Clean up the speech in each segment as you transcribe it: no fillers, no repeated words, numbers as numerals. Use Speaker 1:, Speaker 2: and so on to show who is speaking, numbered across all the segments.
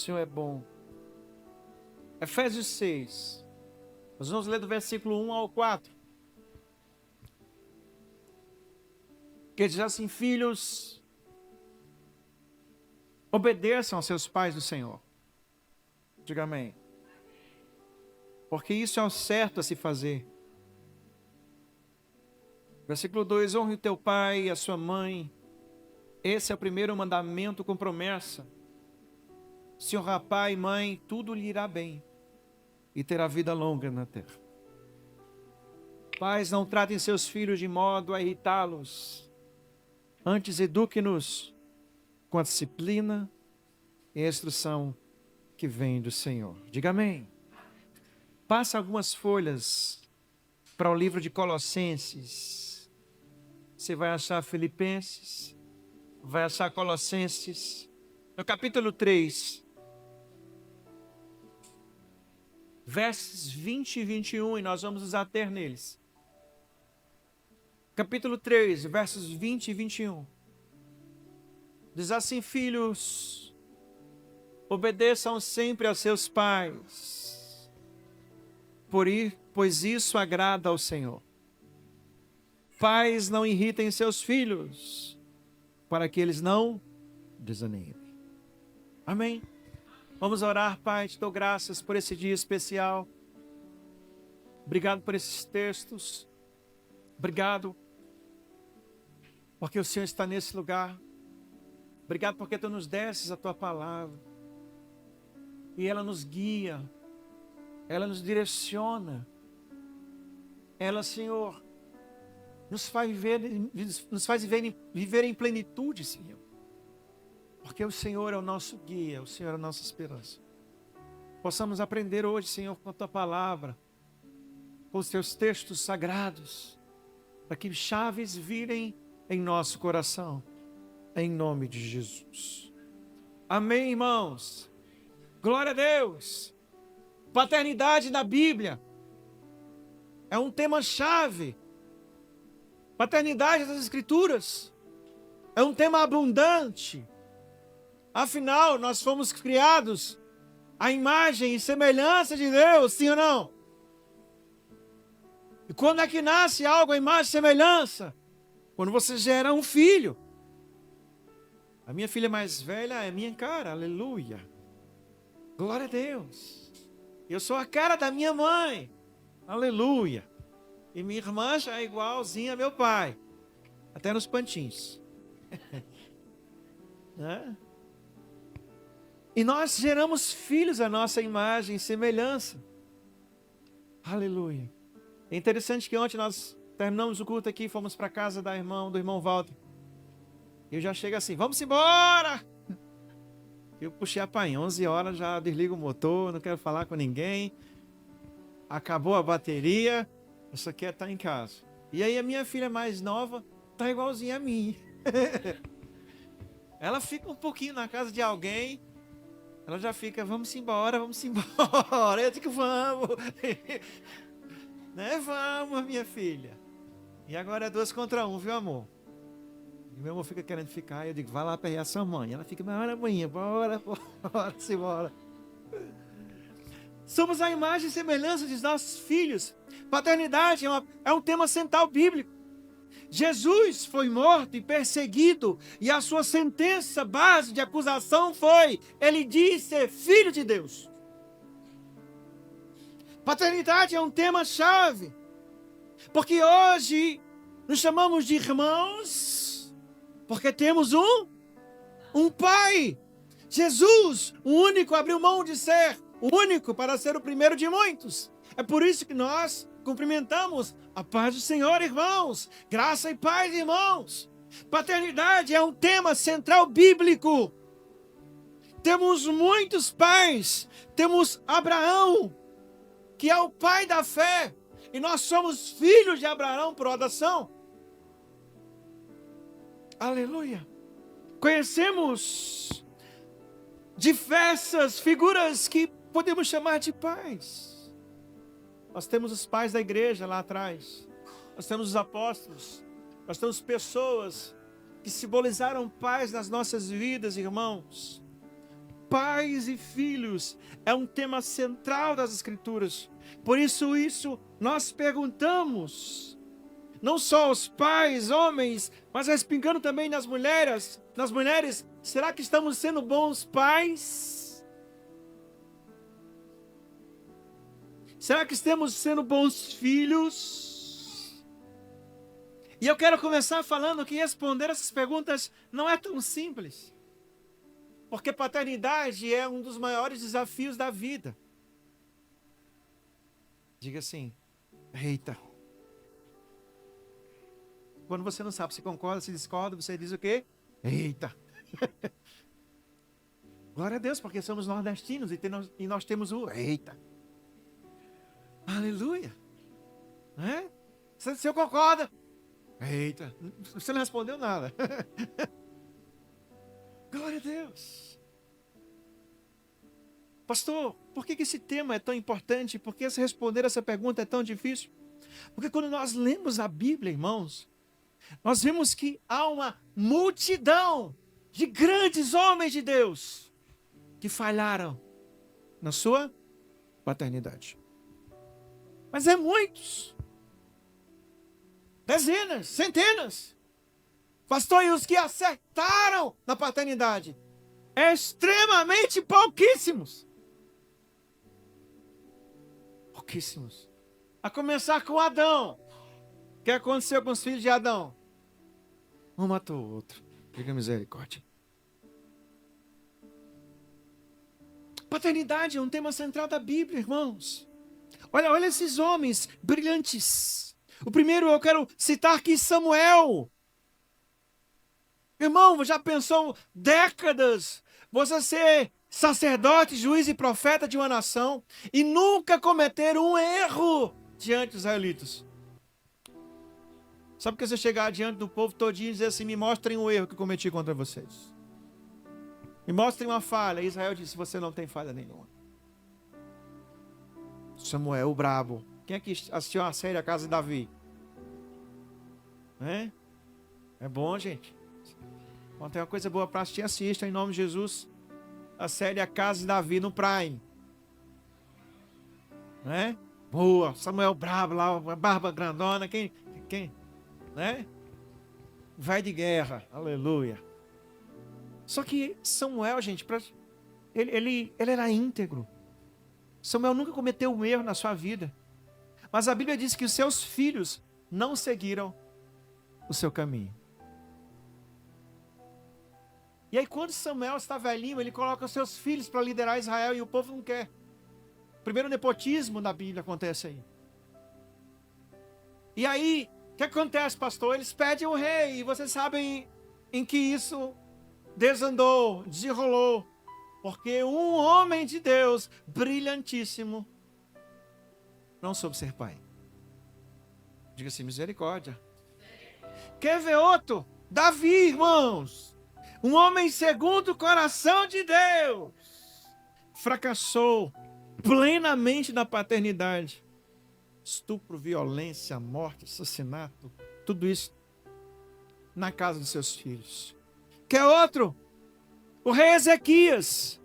Speaker 1: Senhor é bom. Efésios 6. Nós vamos ler do versículo 1 ao 4. Que diz assim: filhos, obedeçam aos seus pais do Senhor. Diga amém. Porque isso é o certo a se fazer. Versículo 2: honre o teu pai e a sua mãe. Esse é o primeiro mandamento com promessa. Se honrar pai e mãe, tudo lhe irá bem e terá vida longa na terra. Pais, não tratem seus filhos de modo a irritá-los. Antes, eduque-nos com a disciplina e a instrução que vem do Senhor. Diga amém. Passa algumas folhas para o livro de Colossenses. Você vai achar Filipenses, vai achar Colossenses. No capítulo 3, versos 20 e 21, e nós vamos nos ater neles. Capítulo 3, versos 20 e 21. Diz assim: filhos, obedeçam sempre aos seus pais, pois isso agrada ao Senhor. Pais, não irritem seus filhos, para que eles não desanimem. Amém? Vamos orar. Pai, te dou graças por esse dia especial. Obrigado por esses textos. Obrigado porque o Senhor está nesse lugar. Obrigado porque tu nos desses a tua palavra. E ela nos guia. Ela nos direciona. Ela, Senhor, nos faz viver em plenitude, Senhor. Porque o Senhor é o nosso guia, o Senhor é a nossa esperança. Possamos aprender hoje, Senhor, com a tua palavra, com os teus textos sagrados, para que chaves virem em nosso coração, em nome de Jesus. Amém, irmãos? Glória a Deus. Paternidade na Bíblia é um tema-chave. Paternidade das Escrituras é um tema abundante. Afinal, nós fomos criados à imagem e semelhança de Deus, sim ou não? E quando é que nasce algo à imagem e semelhança? Quando você gera um filho. A minha filha mais velha é minha cara, aleluia. Glória a Deus. Eu sou a cara da minha mãe, aleluia. E minha irmã já é igualzinha a meu pai, até nos pantins. Né? E nós geramos filhos à nossa imagem e semelhança. Aleluia. É interessante que ontem nós terminamos o culto aqui, fomos para a casa do irmão Walter. E eu já chego assim: vamos embora! Eu puxei a pai, 11 horas, já desligo o motor, não quero falar com ninguém. Acabou a bateria, eu só quero estar em casa. E aí a minha filha mais nova está igualzinha a mim. Ela fica um pouquinho na casa de alguém, ela já fica: vamos embora, vamos embora. Eu digo: vamos. Né? Vamos, minha filha. E agora é 2 contra 1, viu, amor? E meu amor fica querendo ficar. Eu digo: vai lá perrear sua mãe. Ela fica: bora, mãe, bora, simbora. Somos a imagem e semelhança dos nossos filhos. Paternidade é um tema central bíblico. Jesus foi morto e perseguido, e a sua sentença base de acusação foi: ele diz ser filho de Deus. Paternidade é um tema-chave, porque hoje nos chamamos de irmãos, porque temos um pai. Jesus, o único, abriu mão de ser o único para ser o primeiro de muitos. É por isso que nós cumprimentamos a paz do Senhor, irmãos. Graça e paz, irmãos. Paternidade é um tema central bíblico. Temos muitos pais. Temos Abraão, que é o pai da fé, e nós somos filhos de Abraão por adoção. Aleluia. Conhecemos diversas figuras que podemos chamar de pais. Nós temos os pais da igreja lá atrás. Nós temos os apóstolos. Nós temos pessoas que simbolizaram pais nas nossas vidas, irmãos. pais e filhos é um tema central das Escrituras. Por isso nós perguntamos, não só aos pais, homens, mas respingando também nas mulheres, será que estamos sendo bons pais? Será que estamos sendo bons filhos? E eu quero começar falando que responder essas perguntas não é tão simples. Porque paternidade é um dos maiores desafios da vida. Diga assim, eita. Quando você não sabe se concorda, se discorda, você diz o quê? Eita. Glória a Deus, porque somos nordestinos e nós temos o eita. Aleluia. É? Você concorda? Eita. Você não respondeu nada. Glória a Deus. Pastor, por que esse tema é tão importante? Por que responder essa pergunta é tão difícil? Porque quando nós lemos a Bíblia, irmãos, nós vemos que há uma multidão de grandes homens de Deus que falharam na sua paternidade. Mas é muitos. Dezenas, centenas. Pastor, e os que acertaram na paternidade? Extremamente pouquíssimos. Pouquíssimos. A começar com Adão. O que aconteceu com os filhos de Adão? Um matou o outro. Diga misericórdia. Paternidade é um tema central da Bíblia, irmãos. Olha esses homens brilhantes. O primeiro eu quero citar aqui Samuel. Irmão, já pensou décadas você ser sacerdote, juiz e profeta de uma nação e nunca cometer um erro diante dos israelitas? Sabe que você chegar diante do povo todinho e dizer assim, me mostrem um erro que eu cometi contra vocês. Me mostrem uma falha. E Israel disse, você não tem falha nenhuma. Samuel, o brabo. Quem é que assistiu a série A Casa de Davi? É bom, gente. Quando tem uma coisa boa para assistir, assista em nome de Jesus. A série A Casa de Davi no Prime. Boa. Samuel brabo lá, uma barba grandona. Quem? Vai de guerra. Aleluia. Só que Samuel, gente, ele era íntegro. Samuel nunca cometeu um erro na sua vida. Mas a Bíblia diz que os seus filhos não seguiram o seu caminho. E aí quando Samuel está velhinho, ele coloca os seus filhos para liderar Israel e o povo não quer. Primeiro nepotismo na Bíblia acontece aí. E aí, o que acontece, pastor? Eles pedem o rei e vocês sabem em que isso desandou, desenrolou. Porque um homem de Deus brilhantíssimo não soube ser pai. Diga assim, misericórdia. Quer ver outro? Davi, irmãos. Um homem segundo o coração de Deus. Fracassou plenamente na paternidade. Estupro, violência, morte, assassinato. Tudo isso na casa dos seus filhos. Quer outro? O rei Ezequias.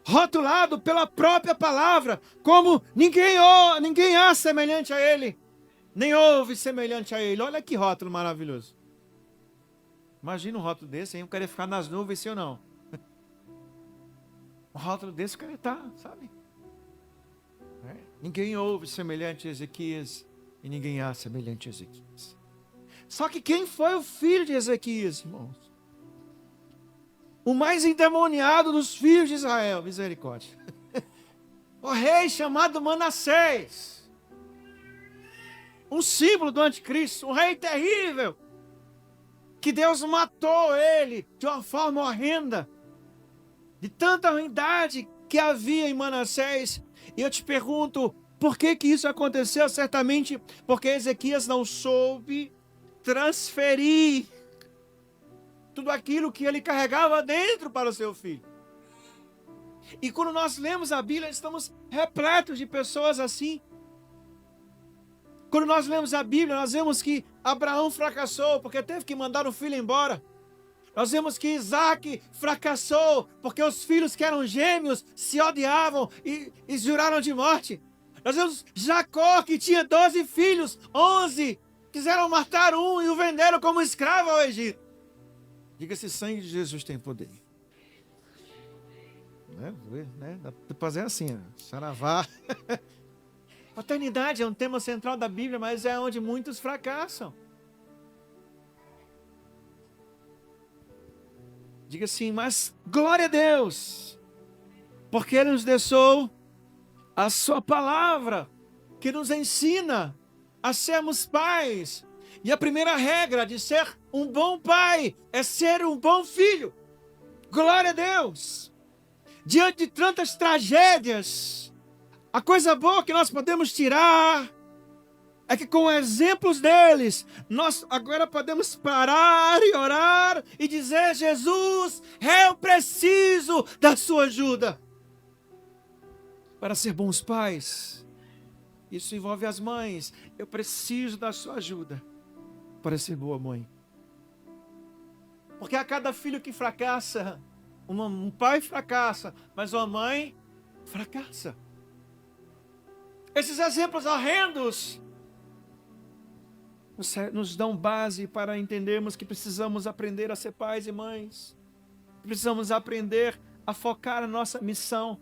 Speaker 1: Rotulado pela própria palavra. Como ninguém há semelhante a ele. Nem houve semelhante a ele. Olha que rótulo maravilhoso. Imagina um rótulo desse, hein? Eu queria ficar nas nuvens, sim ou não? Um rótulo desse, eu queria estar, sabe? Ninguém houve semelhante a Ezequias e ninguém há semelhante a Ezequias. Só que quem foi o filho de Ezequias, irmãos? O mais endemoniado dos filhos de Israel, misericórdia. O rei chamado Manassés. Um símbolo do anticristo, um rei terrível. Que Deus matou ele de uma forma horrenda. De tanta ruindade que havia em Manassés. E eu te pergunto, por que isso aconteceu? Certamente porque Ezequias não soube transferir tudo aquilo que ele carregava dentro para o seu filho. E quando nós lemos a Bíblia, estamos repletos de pessoas assim. Quando nós lemos a Bíblia, nós vemos que Abraão fracassou porque teve que mandar o filho embora. Nós vemos que Isaac fracassou, porque os filhos que eram gêmeos se odiavam e juraram de morte. Nós vemos Jacó, que tinha 12 filhos, 11 quiseram matar um e o venderam como escravo ao Egito. Diga-se, sangue de Jesus tem poder. Dá para fazer assim, saravá. Paternidade é um tema central da Bíblia, mas é onde muitos fracassam. Diga assim, mas glória a Deus, porque Ele nos deixou a sua palavra, que nos ensina a sermos pais. E a primeira regra de ser um bom pai é ser um bom filho. Glória a Deus. Diante de tantas tragédias, a coisa boa que nós podemos tirar é que com exemplos deles, nós agora podemos parar e orar e dizer: Jesus, eu preciso da sua ajuda. Para ser bons pais, isso envolve as mães. Eu preciso da sua ajuda para ser boa mãe. Porque a cada filho que fracassa, um pai fracassa, mas uma mãe fracassa. Esses exemplos horrendos nos dão base para entendermos que precisamos aprender a ser pais e mães. Precisamos aprender a focar na nossa missão.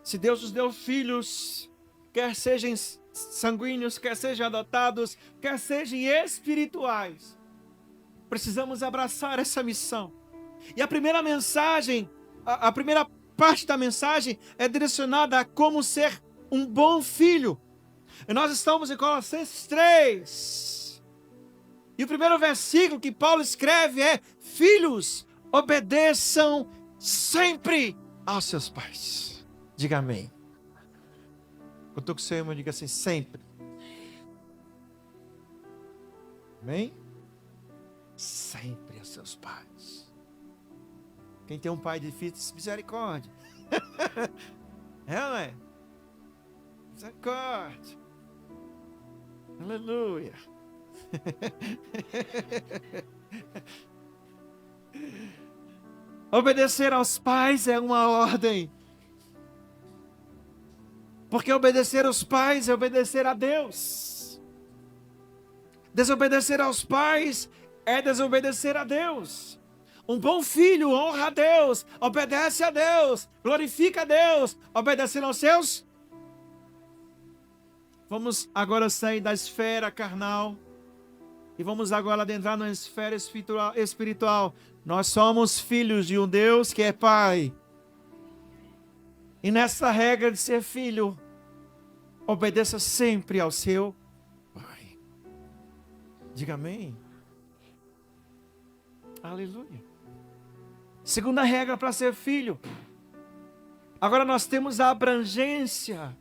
Speaker 1: Se Deus nos deu filhos, quer sejam sanguíneos, quer sejam adotados, quer sejam espirituais, precisamos abraçar essa missão. E a primeira mensagem, a primeira parte da mensagem é direcionada a como ser um bom filho. E nós estamos em Colossenses 3. E o primeiro versículo que Paulo escreve é: filhos, obedeçam sempre aos seus pais. Diga amém. Eu estou com o seu irmão, diga assim: sempre. Amém? Sempre aos seus pais. Quem tem um pai difícil, misericórdia. É, não é? Misericórdia. Aleluia. Obedecer aos pais é uma ordem. Porque obedecer aos pais é obedecer a Deus. Desobedecer aos pais é desobedecer a Deus. Um bom filho honra a Deus, obedece a Deus, glorifica a Deus, obedecendo aos seus. Vamos agora sair da esfera carnal e vamos agora adentrar na esfera espiritual. Nós somos filhos de um Deus que é Pai. E nessa regra de ser filho, obedeça sempre ao seu Pai. Diga amém. Aleluia. Segunda regra para ser filho. Agora nós temos a abrangência.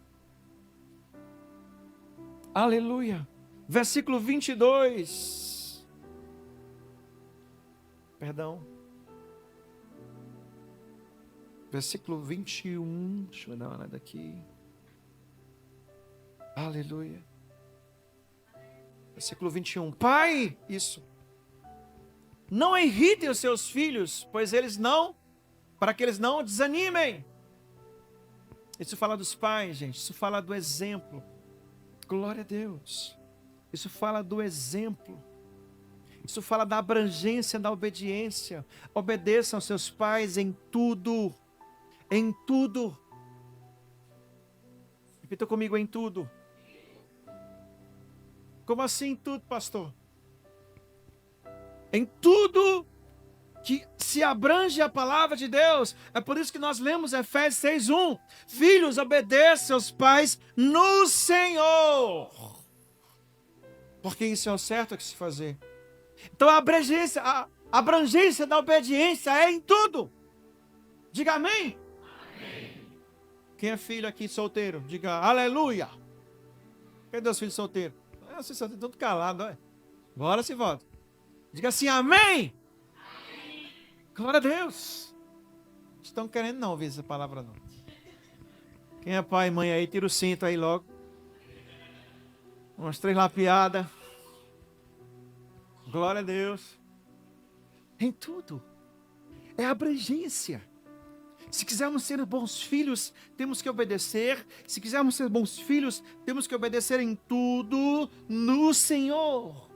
Speaker 1: Aleluia. Versículo 22. Perdão. Versículo 21. Deixa eu dar uma olhada aqui. Aleluia. Versículo 21. Pai, isso. Não irritem os seus filhos, pois para que eles não desanimem. Isso fala dos pais, gente. Isso fala do exemplo. Glória a Deus. Isso fala do exemplo. Isso fala da abrangência da obediência. Obedeçam aos seus pais em tudo. Em tudo. Repita comigo: em tudo. Como assim tudo, pastor? Em tudo que se abrange a palavra de Deus. É por isso que nós lemos Efésios 6:1. Filhos, obedeçam aos pais no Senhor. Porque isso é o certo a que se fazer. Então a abrangência da obediência é em tudo. Diga amém. Amém. Quem é filho aqui solteiro? Diga aleluia. Cadê os filhos solteiros? Vocês estão tudo calados, olha. Agora se volta. Diga assim, amém. Amém. Glória a Deus. Não estão querendo não ouvir essa palavra não. Quem é pai e mãe aí, tira o cinto aí logo. Umas 3 lapiadas. Glória a Deus. Em tudo. É abrangência. Se quisermos ser bons filhos, temos que obedecer. Se quisermos ser bons filhos, temos que obedecer em tudo no Senhor.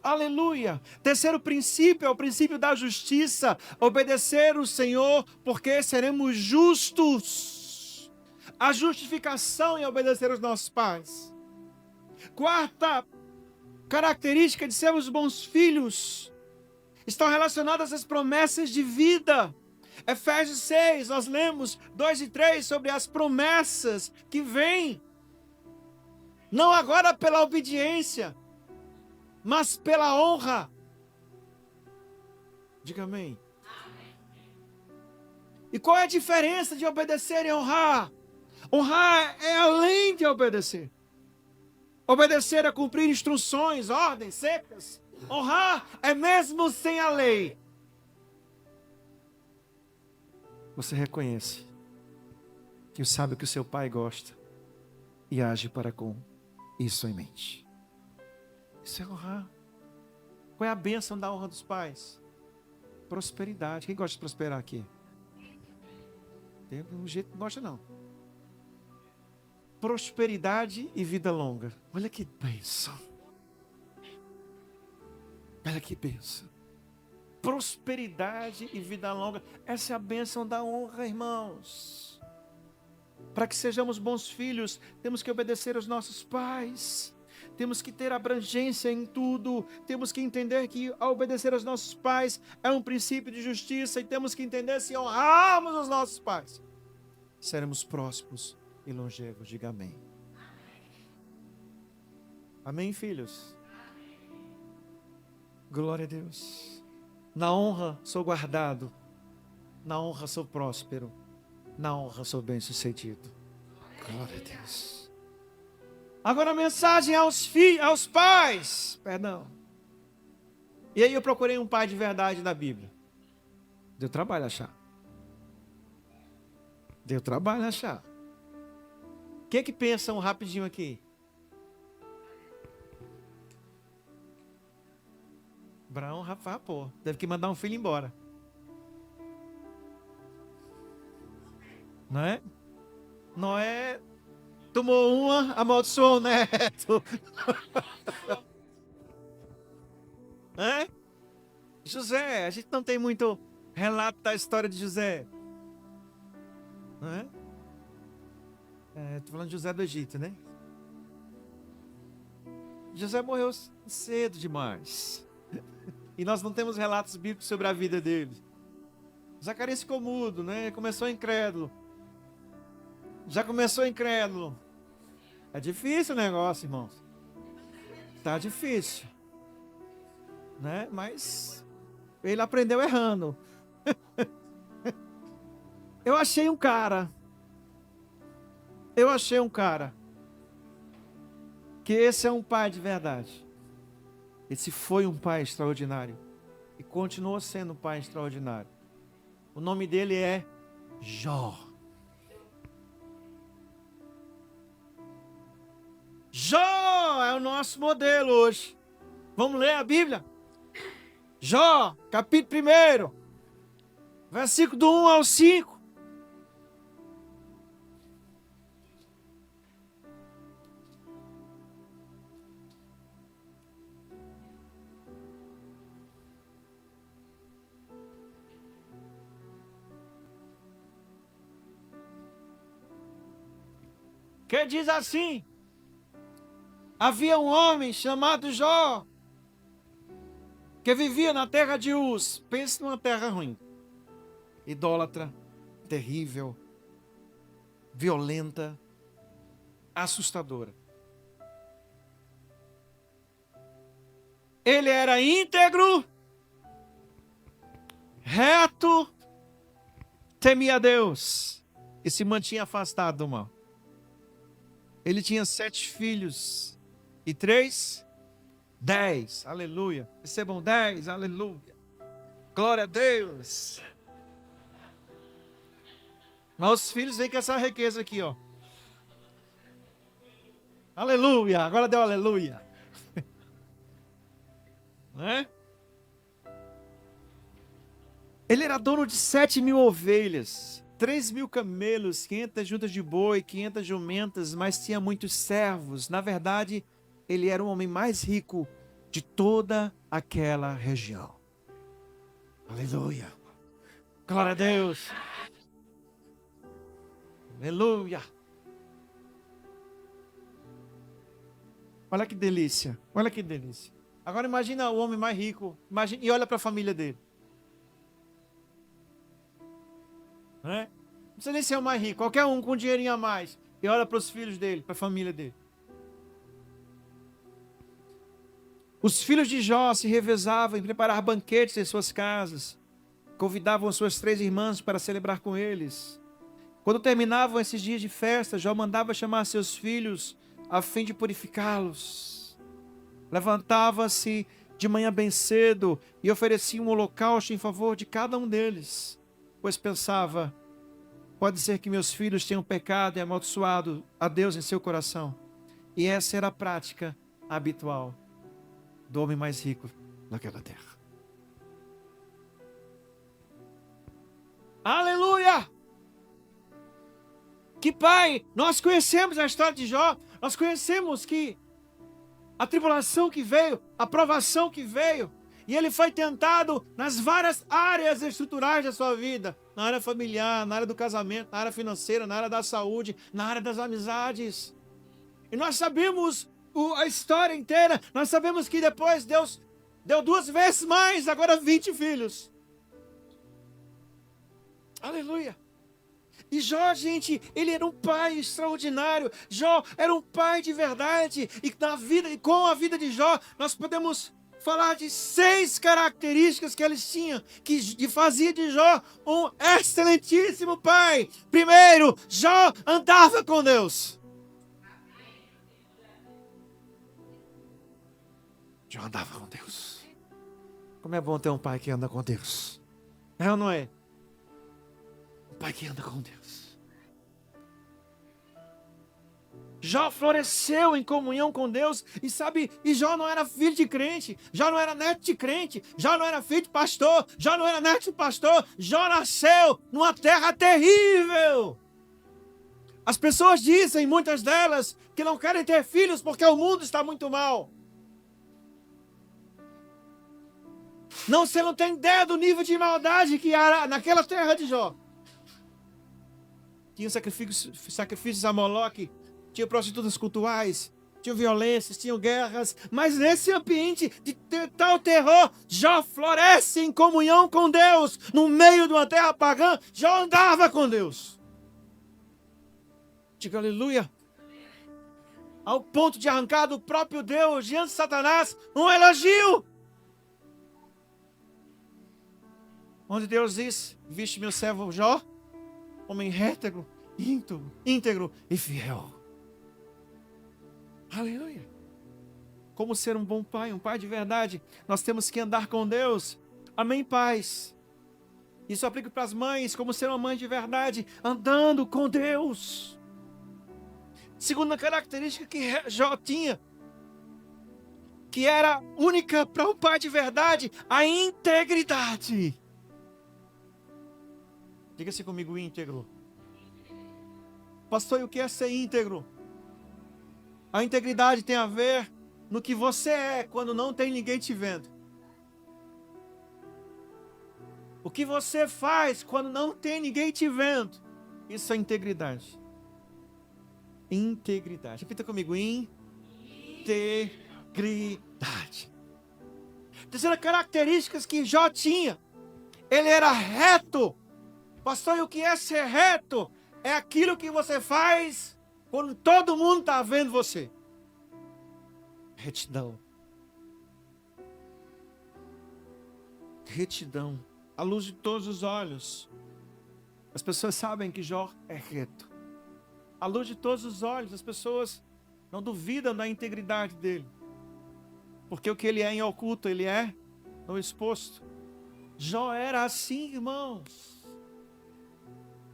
Speaker 1: Aleluia. Terceiro princípio é o princípio da justiça. Obedecer o Senhor, porque seremos justos. A justificação em obedecer os nossos pais. Quarta característica de sermos bons filhos estão relacionadas às promessas de vida. Efésios 6, nós lemos 2 e 3 sobre as promessas que vêm, não agora pela obediência, mas pela honra. Diga amém. E qual é a diferença de obedecer e honrar? Honrar é além de obedecer. Obedecer é cumprir instruções, ordens secas. Honrar é mesmo sem a lei. Você reconhece que sabe o que o seu pai gosta e age para com isso em mente. Isso é honrar. Qual é a bênção da honra dos pais? Prosperidade. Quem gosta de prosperar aqui? Tem um jeito que não gosta não. Prosperidade e vida longa. Olha que bênção. Olha que bênção. Prosperidade e vida longa. Essa é a bênção da honra, irmãos. Para que sejamos bons filhos, temos que obedecer aos nossos pais. Temos que ter abrangência em tudo. Temos que entender que ao obedecer aos nossos pais é um princípio de justiça. E temos que entender se honrarmos os nossos pais, seremos prósperos e longevos. Diga amém. Amém, filhos? Glória a Deus. Na honra sou guardado. Na honra sou próspero. Na honra sou bem-sucedido. Glória a Deus. Agora a mensagem aos pais. Perdão. E aí eu procurei um pai de verdade na Bíblia. Deu trabalho achar. Deu trabalho achar. O que pensam rapidinho aqui? Abraão, Rafa, pô, deve que mandar um filho embora. Não é? Noé tomou uma, amaldiçoou o neto. É? José, a gente não tem muito relato da história de José. Não é? Estou falando de José do Egito, né? José morreu cedo demais. E nós não temos relatos bíblicos sobre a vida dele. Zacarias ficou mudo, né? Começou incrédulo. Já começou incrédulo. É difícil o negócio, irmãos. Tá difícil. Né? Mas ele aprendeu errando. Eu achei um cara que esse é um pai de verdade. Esse foi um pai extraordinário e continua sendo um pai extraordinário. O nome dele é Jó. Jó é o nosso modelo hoje. Vamos ler a Bíblia? Jó, capítulo 1, versículo do 1 ao 5. Que diz assim: havia um homem chamado Jó, que vivia na terra de Uz. Pense numa terra ruim, idólatra, terrível, violenta, assustadora. Ele era íntegro, reto, temia a Deus e se mantinha afastado do mal. Ele tinha 7 filhos e 3, 10. Aleluia. Recebam 10. Aleluia. Glória a Deus. Mas os filhos vêm com essa riqueza aqui, ó. Aleluia. Agora deu aleluia. Né? Ele era dono de 7.000 ovelhas, 3.000 camelos, 500 juntas de boi, 500 jumentas, mas tinha muitos servos. Na verdade, ele era o homem mais rico de toda aquela região. Aleluia. Glória a Deus. Aleluia. Olha que delícia. Olha que delícia. Agora imagina o homem mais rico. Imagina, e olha para a família dele. Não precisa nem ser o mais rico. Qualquer um com dinheirinho a mais. E olha para os filhos dele, para a família dele. Os filhos de Jó se revezavam em preparar banquetes em suas casas. Convidavam suas 3 irmãs para celebrar com eles. Quando terminavam esses dias de festa, Jó mandava chamar seus filhos a fim de purificá-los. Levantava-se de manhã bem cedo e oferecia um holocausto em favor de cada um deles, pois pensava: pode ser que meus filhos tenham pecado e amaldiçoado a Deus em seu coração. E essa era a prática habitual do homem mais rico naquela terra. Aleluia! Que pai, nós conhecemos a história de Jó, nós conhecemos que a tribulação que veio, a provação que veio, e ele foi tentado nas várias áreas estruturais da sua vida, na área familiar, na área do casamento, na área financeira, na área da saúde, na área das amizades. E nós sabemos a história inteira, nós sabemos que depois Deus deu 2 vezes mais, agora 20 filhos. Aleluia! E Jó, gente, ele era um pai extraordinário. Jó era um pai de verdade. E na vida, e com a vida de Jó, nós podemos falar de 6 características que eles tinham, que fazia de Jó um excelentíssimo pai. Primeiro, Jó andava com Deus. Jó andava com Deus. Como é bom ter um pai que anda com Deus. É ou não é? Um pai que anda com Deus. Jó floresceu em comunhão com Deus. E sabe, e Jó não era filho de crente. Jó não era neto de crente. Jó não era filho de pastor. Jó não era neto de pastor. Jó nasceu numa terra terrível. As pessoas dizem, muitas delas, que não querem ter filhos porque o mundo está muito mal. Não, você não tem ideia do nível de maldade que era naquela terra de Jó. Tinha sacrifícios a Moloque, tinha prostitutas cultuais, tinha violências, tinham guerras, mas nesse ambiente de tal terror, Jó floresce em comunhão com Deus, no meio de uma terra pagã. Jó andava com Deus. Diga aleluia. Ao ponto de arrancar do próprio Deus, diante de Satanás, um elogio. Onde Deus diz: viste meu servo Jó, homem íntegro e fiel. Aleluia. Como ser um bom pai, um pai de verdade, nós temos que andar com Deus. Amém, pais? Isso aplica para as mães, como ser uma mãe de verdade, andando com Deus. Segunda característica que Jó tinha, que era única para um pai de verdade, a integridade. Diga-se comigo, íntegro. Pastor, e o que é ser íntegro? A integridade tem a ver no que você é quando não tem ninguém te vendo. O que você faz quando não tem ninguém te vendo. Isso é integridade. Integridade. Repita comigo. Integridade. Terceira característica que Jó tinha. Ele era reto. Pastor, e o que é ser reto? É aquilo que você faz quando todo mundo está vendo você. Retidão. Retidão. À luz de todos os olhos. As pessoas sabem que Jó é reto. À luz de todos os olhos, as pessoas não duvidam da integridade dele. Porque o que ele é em oculto, ele é no exposto. Jó era assim, irmãos.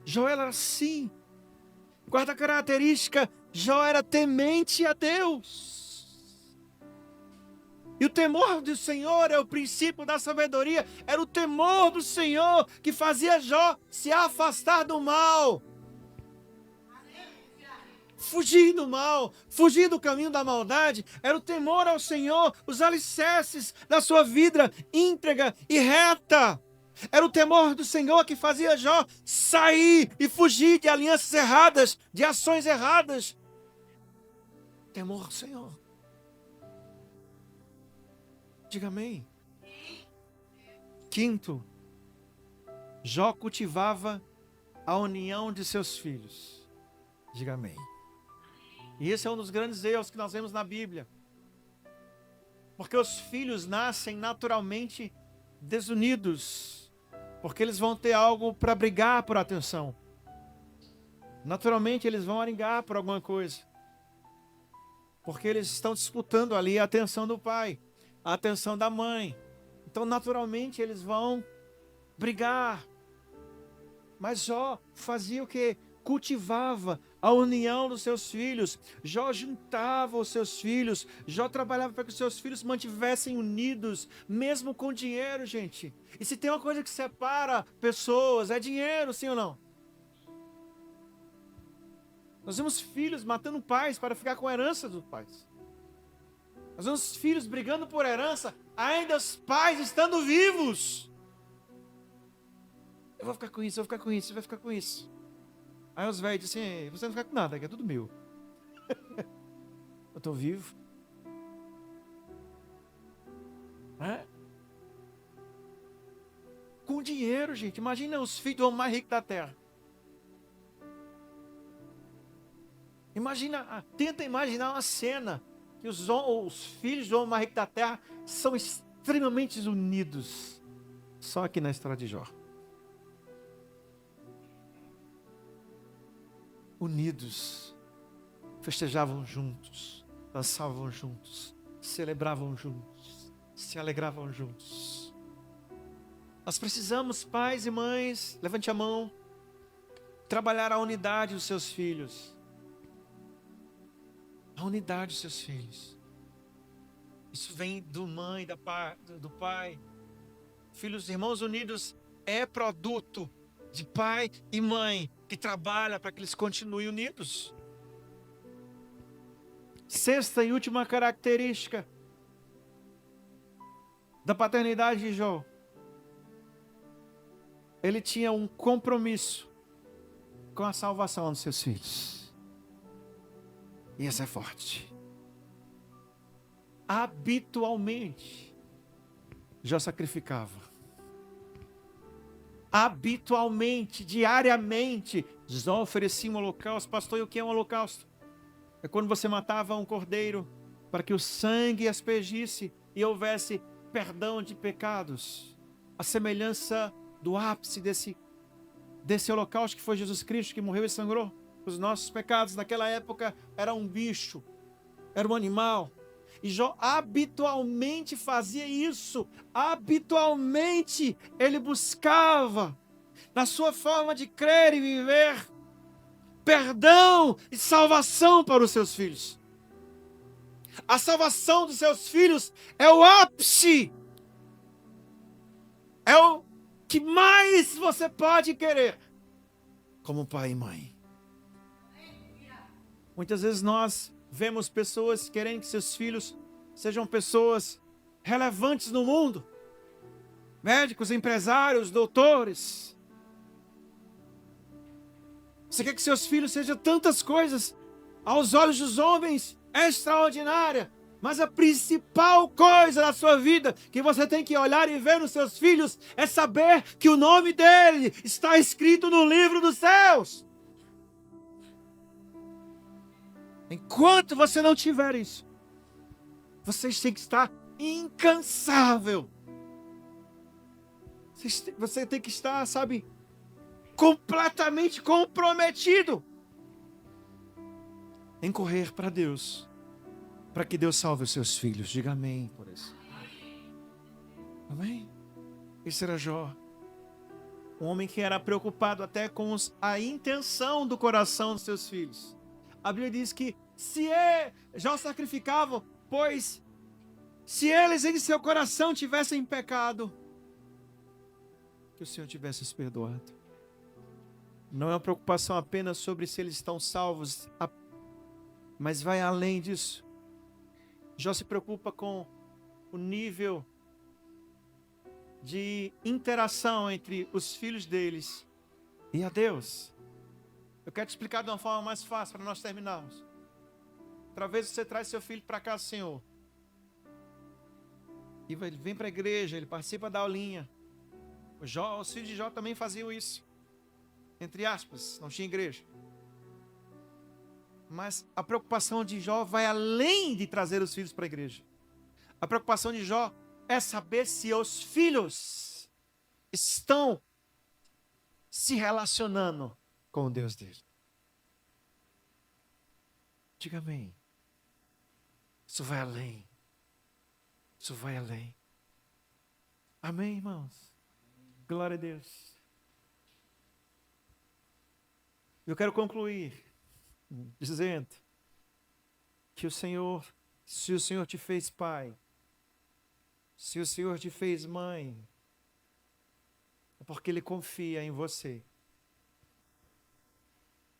Speaker 1: Jó era assim. Quarta característica, Jó era temente a Deus. E o temor do Senhor é o princípio da sabedoria. Era o temor do Senhor que fazia Jó se afastar do mal. Fugir do mal, fugir do caminho da maldade. Era o temor ao Senhor, os alicerces da sua vida íntegra e reta. Era o temor do Senhor que fazia Jó sair e fugir de alianças erradas, de ações erradas. Temor ao Senhor. Diga amém. Quinto, Jó cultivava a união de seus filhos. Diga amém. E esse é um dos grandes erros que nós vemos na Bíblia. Porque os filhos nascem naturalmente desunidos. Porque eles vão ter algo para brigar por atenção. Naturalmente eles vão aringar por alguma coisa. Porque eles estão disputando ali a atenção do pai, a atenção da mãe. Então naturalmente eles vão brigar. Mas Jó fazia o quê? Cultivava a união dos seus filhos. Jó juntava os seus filhos. Jó trabalhava para que os seus filhos mantivessem unidos, mesmo com dinheiro, gente. E se tem uma coisa que separa pessoas, é dinheiro, sim ou não? Nós vemos filhos matando pais para ficar com a herança dos pais. Nós vemos filhos brigando por herança, ainda os pais estando vivos. Eu vou ficar com isso, eu vou ficar com isso, você vai ficar com isso. Aí os velhos dizem assim, você não fica com nada, que é tudo meu. Eu estou vivo. É? Com dinheiro, gente. Imagina os filhos do homem mais rico da terra. Tenta imaginar uma cena que os filhos do homem mais rico da terra são extremamente unidos. Só aqui na história de Jó. Unidos, festejavam juntos, dançavam juntos, celebravam juntos, se alegravam juntos. Nós precisamos, pais e mães, levante a mão, trabalhar a unidade dos seus filhos. A unidade dos seus filhos. Isso vem do mãe, do pai. Filhos e irmãos unidos é produto de pai e mãe que trabalha para que eles continuem unidos. Sexta e última característica da paternidade de Jó. Ele tinha um compromisso com a salvação dos seus filhos. E isso é forte. Habitualmente, Jó sacrificava. Habitualmente, diariamente, Jó oferecia um holocausto. Pastor, e o que é um holocausto? É quando você matava um cordeiro para que o sangue aspergisse e houvesse perdão de pecados. A semelhança do ápice desse holocausto que foi Jesus Cristo, que morreu e sangrou os nossos pecados. Naquela época era um bicho, era um animal. E Jó habitualmente fazia isso. Habitualmente ele buscava, na sua forma de crer e viver, perdão e salvação para os seus filhos. A salvação dos seus filhos é o ápice. É o que mais você pode querer como pai e mãe. Muitas vezes nós vemos pessoas querendo que seus filhos sejam pessoas relevantes no mundo. Médicos, empresários, doutores. Você quer que seus filhos sejam tantas coisas aos olhos dos homens, extraordinária. Mas a principal coisa da sua vida que você tem que olhar e ver nos seus filhos é saber que o nome dele está escrito no livro dos céus. Enquanto você não tiver isso, vocês têm que estar incansável. Você tem que estar, sabe, completamente comprometido em correr para Deus, para que Deus salve os seus filhos. Diga amém por isso. Amém? Esse era Jó. Um homem que era preocupado até com a intenção do coração dos seus filhos. A Bíblia diz que Jó sacrificava, pois se eles em seu coração tivessem pecado, que o Senhor tivesse os perdoado. Não é uma preocupação apenas sobre se eles estão salvos, mas vai além disso. Jó se preocupa com o nível de interação entre os filhos deles e a Deus. Eu quero te explicar de uma forma mais fácil para nós terminarmos. Outra vez você traz seu filho para casa, Senhor, e ele vem para a igreja, ele participa da aulinha. Os filhos de Jó também faziam isso. Entre aspas, não tinha igreja. Mas a preocupação de Jó vai além de trazer os filhos para a igreja. A preocupação de Jó é saber se os filhos estão se relacionando com o Deus dele. Diga amém. Isso vai além. Isso vai além. Amém, irmãos? Glória a Deus. Eu quero concluir dizendo que o Senhor, se o Senhor te fez pai, se o Senhor te fez mãe, é porque Ele confia em você,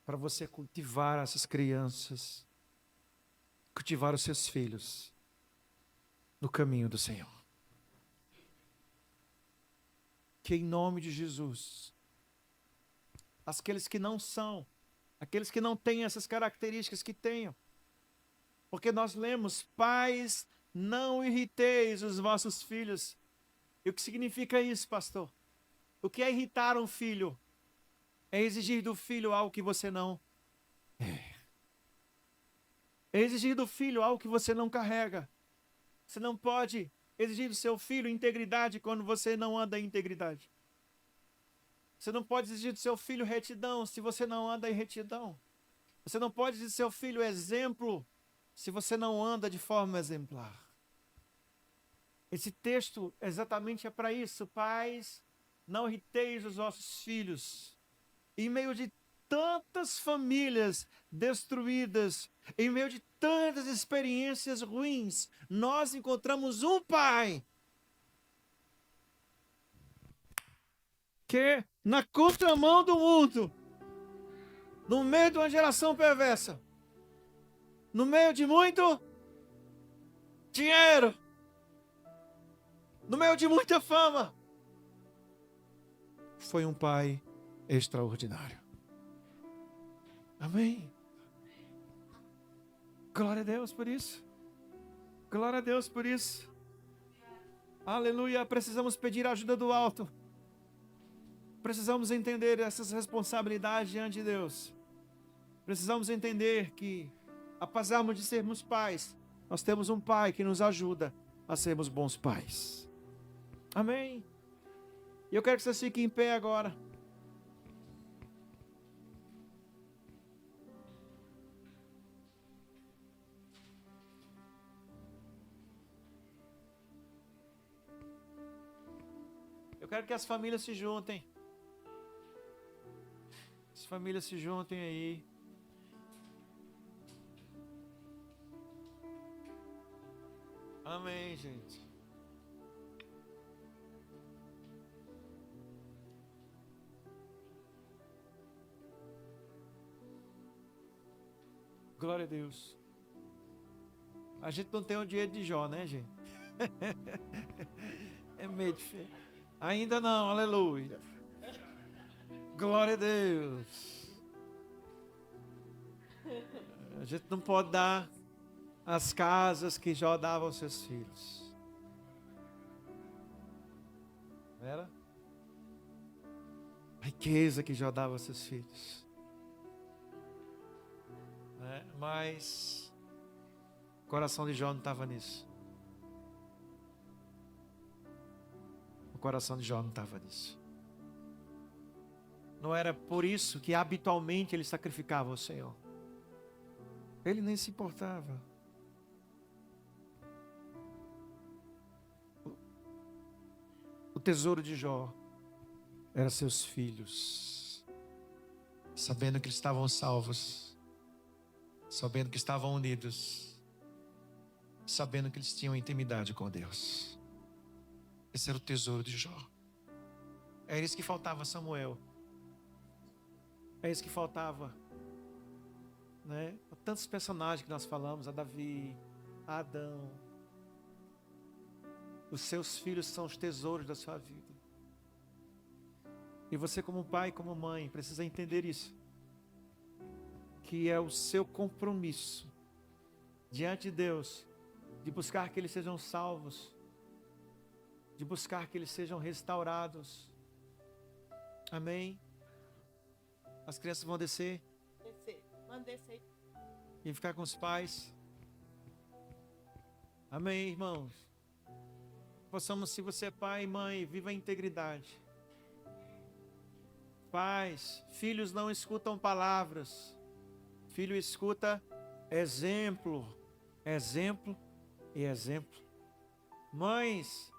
Speaker 1: para você cultivar essas crianças, cultivar os seus filhos no caminho do Senhor. Que em nome de Jesus, aqueles que não são, aqueles que não têm essas características que tenham, porque nós lemos: pais, não irriteis os vossos filhos. E o que significa isso, pastor? O que é irritar um filho? É exigir do filho algo que você não é. É exigir do filho algo que você não carrega. Você não pode exigir do seu filho integridade quando você não anda em integridade. Você não pode exigir do seu filho retidão se você não anda em retidão. Você não pode exigir do seu filho exemplo se você não anda de forma exemplar. Esse texto exatamente é para isso. Pais, não irriteis os vossos filhos. Em meio de tantas famílias destruídas, em meio de tantas experiências ruins, nós encontramos um pai que, na contramão do mundo, no meio de uma geração perversa, no meio de muito dinheiro, no meio de muita fama, foi um pai extraordinário. Amém. Glória a Deus por isso. Glória a Deus por isso. Aleluia. Precisamos pedir a ajuda do alto. Precisamos entender essas responsabilidades diante de Deus. Precisamos entender que, apesar de sermos pais, nós temos um pai que nos ajuda a sermos bons pais. Amém. E eu quero que você fique em pé agora. Eu quero que as famílias se juntem. As famílias se juntem aí. Amém, gente. Glória a Deus. A gente não tem o dinheiro de Jó, né, gente? É meio difícil. Ainda não, aleluia. Glória a Deus. A gente não pode dar as casas que Jó dava aos seus filhos. Era? A riqueza que Jó dava aos seus filhos. Mas o coração de Jó não estava nisso. O coração de Jó não estava nisso. Não era por isso que habitualmente ele sacrificava ao Senhor. Ele nem se importava. O tesouro de Jó era seus filhos, sabendo que eles estavam salvos, sabendo que estavam unidos, sabendo que eles tinham intimidade com Deus. Esse era o tesouro de Jó. Era isso que faltava a Samuel. É isso que faltava, né? Tantos personagens que nós falamos, a Davi, a Adão. Os seus filhos são os tesouros da sua vida. E você, como pai, como mãe, precisa entender isso. Que é o seu compromisso diante de Deus, de buscar que eles sejam salvos, de buscar que eles sejam restaurados. Amém? As crianças vão descer.
Speaker 2: Manda descer.
Speaker 1: E ficar com os pais. Amém, irmãos? Possamos, se você é pai e mãe, viva a integridade. Pais, filhos não escutam palavras. Filho escuta exemplo. Exemplo e exemplo. Mães,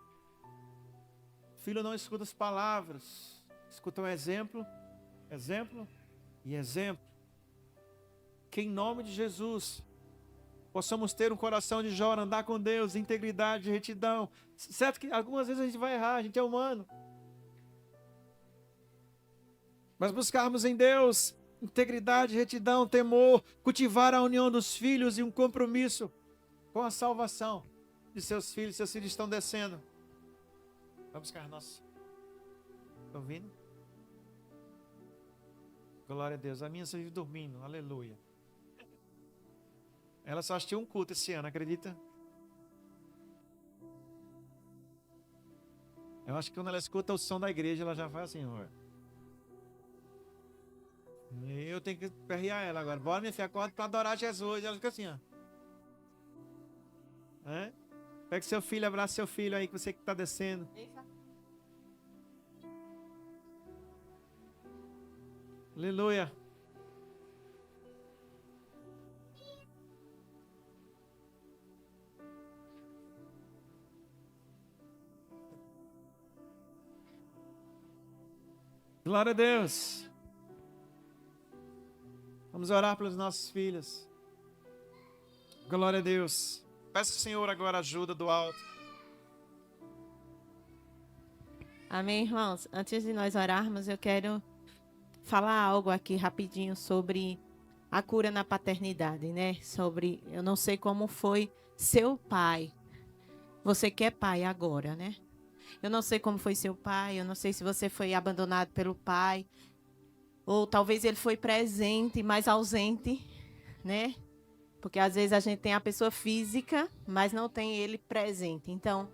Speaker 1: filho não escuta as palavras. Escutam exemplo, exemplo e exemplo. Que em nome de Jesus possamos ter um coração de Jó, andar com Deus, integridade, retidão. Certo que algumas vezes a gente vai errar, a gente é humano. Mas buscarmos em Deus integridade, retidão, temor, cultivar a união dos filhos e um compromisso com a salvação de seus filhos. Seus filhos estão descendo. Vamos buscar nós. Estão vindo? Glória a Deus. A minha só vive dormindo. Aleluia. Ela só assistiu um culto esse ano, acredita? Eu acho que quando ela escuta o som da igreja, ela já faz assim, ó. Eu tenho que perrear ela agora. Bora, minha filha, acorda para adorar Jesus. Ela fica assim, ó. É? Pega seu filho, abraça seu filho aí, que você que está descendo. Aleluia. Glória a Deus. Vamos orar pelos nossos filhos. Glória a Deus. Peça ao Senhor agora ajuda do alto.
Speaker 2: Amém, irmãos? Antes de nós orarmos, eu quero falar algo aqui rapidinho sobre a cura na paternidade, né? Sobre, eu não sei como foi seu pai. Você que é pai agora, né? Eu não sei como foi seu pai, eu não sei se você foi abandonado pelo pai, ou talvez ele foi presente, mas ausente, né? Porque às vezes a gente tem a pessoa física, mas não tem ele presente. Então,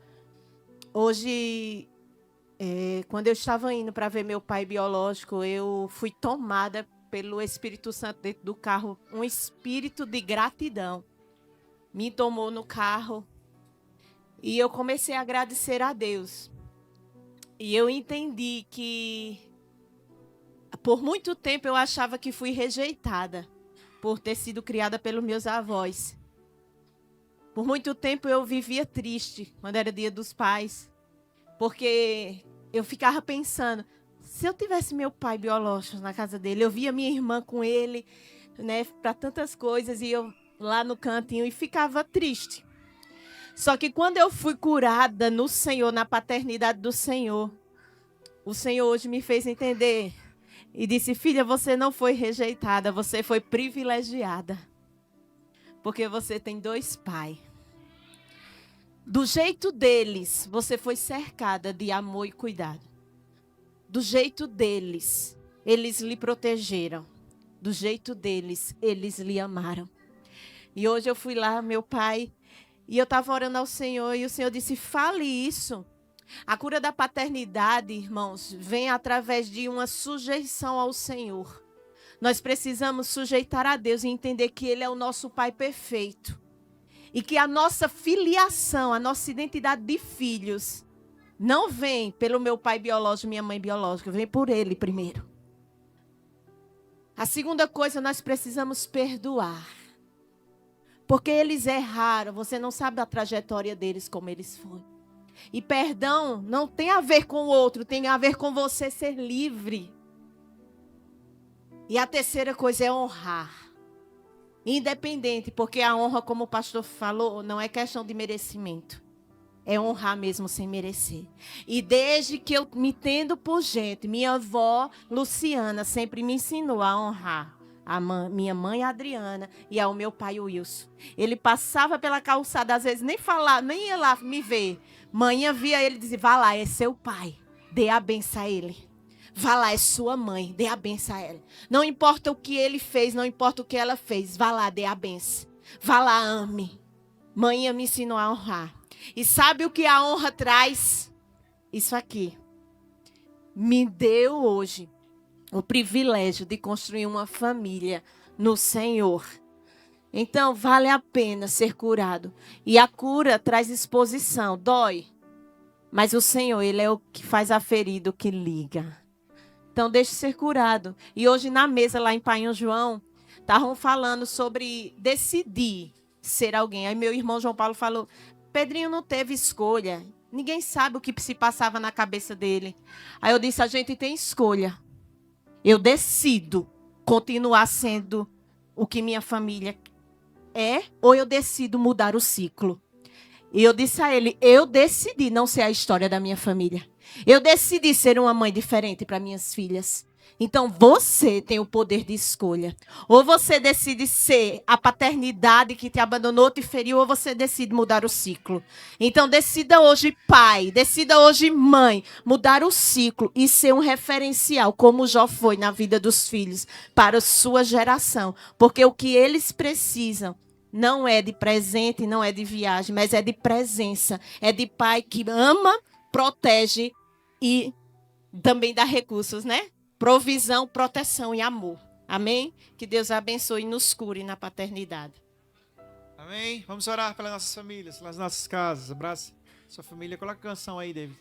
Speaker 2: hoje, quando eu estava indo para ver meu pai biológico, eu fui tomada pelo Espírito Santo dentro do carro, um espírito de gratidão. Me tomou no carro e eu comecei a agradecer a Deus. E eu entendi que, por muito tempo, eu achava que fui rejeitada por ter sido criada pelos meus avós. Por muito tempo eu vivia triste quando era Dia dos Pais, porque eu ficava pensando, se eu tivesse meu pai biológico na casa dele, eu via minha irmã com ele, né, para tantas coisas, e eu lá no cantinho e ficava triste. Só que quando eu fui curada no Senhor, na paternidade do Senhor, o Senhor hoje me fez entender e disse, filha, você não foi rejeitada, você foi privilegiada. Porque você tem 2 pais. Do jeito deles, você foi cercada de amor e cuidado. Do jeito deles, eles lhe protegeram. Do jeito deles, eles lhe amaram. E hoje eu fui lá, meu pai, e eu estava orando ao Senhor, e o Senhor disse, fale isso. A cura da paternidade, irmãos, vem através de uma sujeição ao Senhor. Nós precisamos sujeitar a Deus e entender que Ele é o nosso Pai perfeito. E que a nossa filiação, a nossa identidade de filhos, não vem pelo meu pai biológico, minha mãe biológica, vem por Ele primeiro. A segunda coisa, nós precisamos perdoar. Porque eles erraram, você não sabe a trajetória deles, como eles foram. E perdão não tem a ver com o outro, tem a ver com você ser livre. E a terceira coisa é honrar. Independente, porque a honra, como o pastor falou, não é questão de merecimento. É honrar mesmo sem merecer. E desde que eu me tendo por gente, minha avó Luciana sempre me ensinou a honrar minha mãe Adriana e ao meu pai Wilson. Ele passava pela calçada, às vezes nem falava, nem ia lá me ver. Manhã via ele e dizia, vá lá, é seu pai, dê a benção a ele. Vá lá, é sua mãe, dê a benção a ela. Não importa o que ele fez, não importa o que ela fez, vá lá, dê a benção. Vá lá, ame. Manhã me ensinou a honrar. E sabe o que a honra traz? Isso aqui. Me deu hoje o privilégio de construir uma família no Senhor. Então, vale a pena ser curado. E a cura traz exposição, dói. Mas o Senhor, Ele é o que faz a ferida, o que liga. Então, deixe ser curado. E hoje na mesa, lá em Painho João, estavam falando sobre decidir ser alguém. Aí meu irmão João Paulo falou, Pedrinho não teve escolha. Ninguém sabe o que se passava na cabeça dele. Aí eu disse, a gente tem escolha. Eu decido continuar sendo o que minha família é, ou eu decido mudar o ciclo. E eu disse a ele, eu decidi não ser a história da minha família. Eu decidi ser uma mãe diferente para minhas filhas. Então, você tem o poder de escolha. Ou você decide ser a paternidade que te abandonou, te feriu, ou você decide mudar o ciclo. Então, decida hoje, pai, decida hoje, mãe, mudar o ciclo e ser um referencial, como Jó foi na vida dos filhos, para a sua geração. Porque o que eles precisam não é de presente, não é de viagem, mas é de presença. É de pai que ama, protege e também dá recursos, né? Provisão, proteção e amor. Amém? Que Deus abençoe e nos cure na paternidade.
Speaker 1: Amém? Vamos orar pelas nossas famílias, pelas nossas casas. Abraça sua família. Coloca a canção aí, David.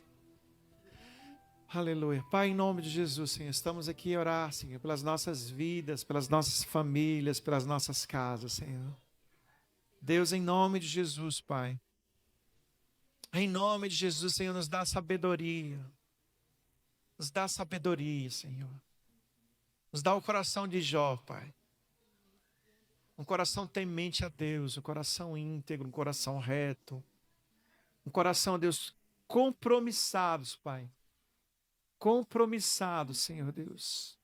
Speaker 1: Aleluia. Pai, em nome de Jesus, Senhor, estamos aqui a orar, Senhor, pelas nossas vidas, pelas nossas famílias, pelas nossas casas, Senhor. Deus, em nome de Jesus, Pai. Em nome de Jesus, Senhor, nos dá sabedoria. Nos dá sabedoria, Senhor. Nos dá o coração de Jó, Pai. Um coração temente a Deus, um coração íntegro, um coração reto. Um coração, Deus, compromissados, Pai. Compromissados, Senhor Deus.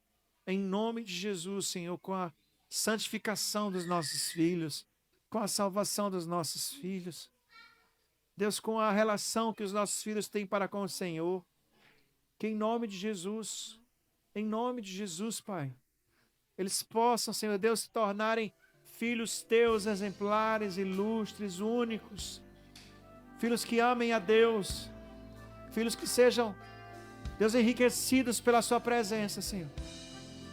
Speaker 1: Em nome de Jesus, Senhor, com a santificação dos nossos filhos, com a salvação dos nossos filhos. Deus, com a relação que os nossos filhos têm para com o Senhor. Que em nome de Jesus, Pai, eles possam, Senhor Deus, se tornarem filhos teus exemplares, ilustres, únicos. Filhos que amem a Deus. Filhos que sejam, Deus, enriquecidos pela sua presença, Senhor.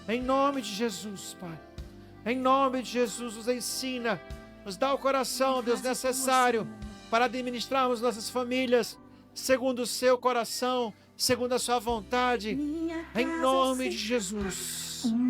Speaker 1: Em nome de Jesus, Pai. Em nome de Jesus, nos ensina, nos dá o coração, Deus, necessário para administrarmos nossas famílias segundo o seu coração, segundo a sua vontade, em nome de Jesus.